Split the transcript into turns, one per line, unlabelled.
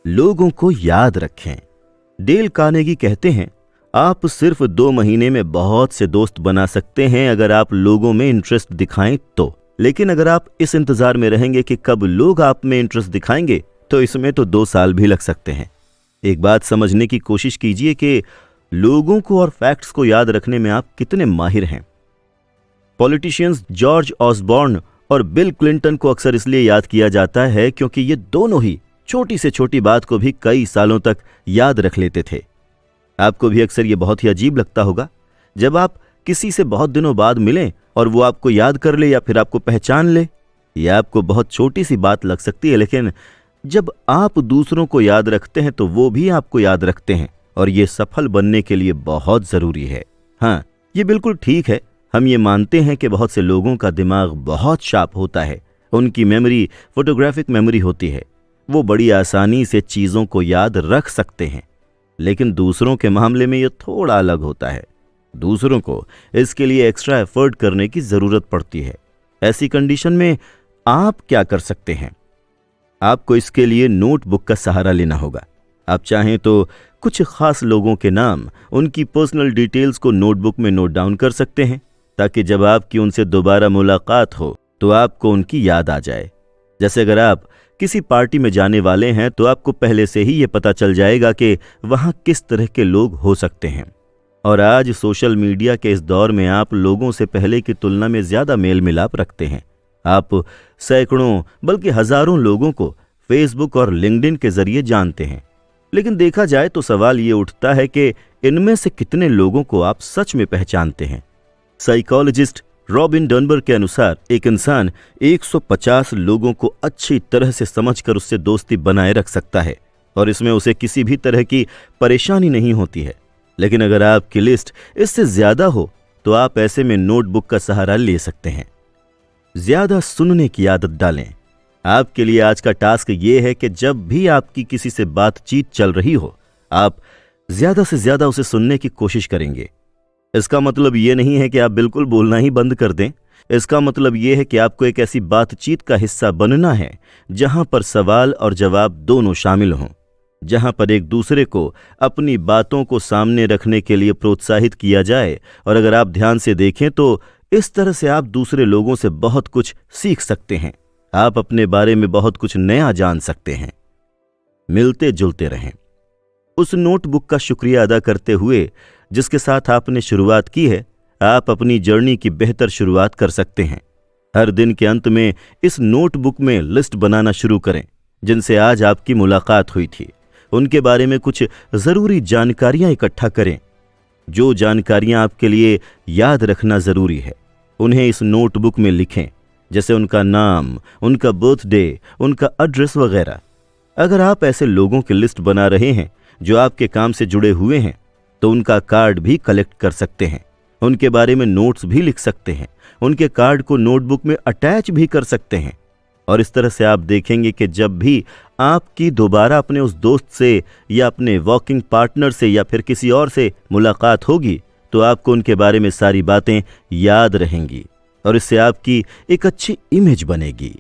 लोगों को याद रखें। डेल कार्नेगी कहते हैं, आप सिर्फ 2 महीने में बहुत से दोस्त बना सकते हैं अगर आप लोगों में इंटरेस्ट दिखाएं तो। लेकिन अगर आप इस इंतजार में रहेंगे कि कब लोग आप में इंटरेस्ट दिखाएंगे, तो इसमें तो 2 साल भी लग सकते हैं। एक बात समझने की कोशिश कीजिए कि लोगों को और फैक्ट्स को याद रखने में आप कितने माहिर हैं। पॉलिटिशियंस जॉर्ज ऑसबॉर्न और बिल क्लिंटन को अक्सर इसलिए याद किया जाता है क्योंकि ये दोनों ही छोटी से छोटी बात को भी कई सालों तक याद रख लेते थे। आपको भी अक्सर ये बहुत ही अजीब लगता होगा जब आप किसी से बहुत दिनों बाद मिलें और वो आपको याद कर ले या फिर आपको पहचान ले। यह आपको बहुत छोटी सी बात लग सकती है, लेकिन जब आप दूसरों को याद रखते हैं तो वो भी आपको याद रखते हैं, और ये सफल बनने के लिए बहुत जरूरी है। हाँ, ये बिल्कुल ठीक है, हम ये मानते हैं कि बहुत से लोगों का दिमाग बहुत शार्प होता है, उनकी मेमोरी फोटोग्राफिक मेमोरी होती है, वो बड़ी आसानी से चीज़ों को याद रख सकते हैं। लेकिन दूसरों के मामले में ये थोड़ा अलग होता है। दूसरों को इसके लिए एक्स्ट्रा एफर्ट करने की ज़रूरत पड़ती है। ऐसी कंडीशन में आप क्या कर सकते हैं? आपको इसके लिए नोटबुक का सहारा लेना होगा। आप चाहें तो कुछ खास लोगों के नाम, उनकी पर्सनल डिटेल्स को नोटबुक में नोट डाउन कर सकते हैं, ताकि जब आपकी उनसे दोबारा मुलाकात हो तो आपको उनकी याद आ जाए। जैसे अगर आप किसी पार्टी में जाने वाले हैं तो आपको पहले से ही ये पता चल जाएगा कि वहाँ किस तरह के लोग हो सकते हैं। और आज सोशल मीडिया के इस दौर में आप लोगों से पहले की तुलना में ज़्यादा मेल मिलाप रखते हैं। आप सैकड़ों बल्कि हज़ारों लोगों को फेसबुक और लिंक्डइन के जरिए जानते हैं। लेकिन देखा जाए तो सवाल ये उठता है कि इनमें से कितने लोगों को आप सच में पहचानते हैं। साइकोलॉजिस्ट रॉबिन डनबर के अनुसार एक इंसान 150 लोगों को अच्छी तरह से समझकर उससे दोस्ती बनाए रख सकता है, और इसमें उसे किसी भी तरह की परेशानी नहीं होती है। लेकिन अगर आपकी लिस्ट इससे ज्यादा हो तो आप ऐसे में नोटबुक का सहारा ले सकते हैं। ज्यादा सुनने की आदत डालें। आपके लिए आज का टास्क ये है कि जब भी आपकी किसी से बातचीत चल रही हो, आप ज्यादा से ज्यादा उसे सुनने की कोशिश करेंगे। इसका मतलब ये नहीं है कि आप बिल्कुल बोलना ही बंद कर दें। इसका मतलब ये है कि आपको एक ऐसी बातचीत का हिस्सा बनना है जहां पर सवाल और जवाब दोनों शामिल हों, जहां पर एक दूसरे को अपनी बातों को सामने रखने के लिए प्रोत्साहित किया जाए। और अगर आप ध्यान से देखें तो इस तरह से आप दूसरे लोगों से बहुत कुछ सीख सकते हैं। आप अपने बारे में बहुत कुछ नया जान सकते हैं। मिलते जुलते रहें। उस नोटबुक का शुक्रिया अदा करते हुए जिसके साथ आपने शुरुआत की है, आप अपनी जर्नी की बेहतर शुरुआत कर सकते हैं। हर दिन के अंत में इस नोटबुक में लिस्ट बनाना शुरू करें जिनसे आज आपकी मुलाकात हुई थी। उनके बारे में कुछ ज़रूरी जानकारियां इकट्ठा करें। जो जानकारियां आपके लिए याद रखना ज़रूरी है, उन्हें इस नोटबुक में लिखें, जैसे उनका नाम, उनका बर्थडे, उनका एड्रेस वगैरह। अगर आप ऐसे लोगों की लिस्ट बना रहे हैं जो आपके काम से जुड़े हुए हैं, तो उनका कार्ड भी कलेक्ट कर सकते हैं, उनके बारे में नोट्स भी लिख सकते हैं, उनके कार्ड को नोटबुक में अटैच भी कर सकते हैं। और इस तरह से आप देखेंगे कि जब भी आपकी दोबारा अपने उस दोस्त से या अपने वॉकिंग पार्टनर से या फिर किसी और से मुलाकात होगी, तो आपको उनके बारे में सारी बातें याद रहेंगी और इससे आपकी एक अच्छी इमेज बनेगी।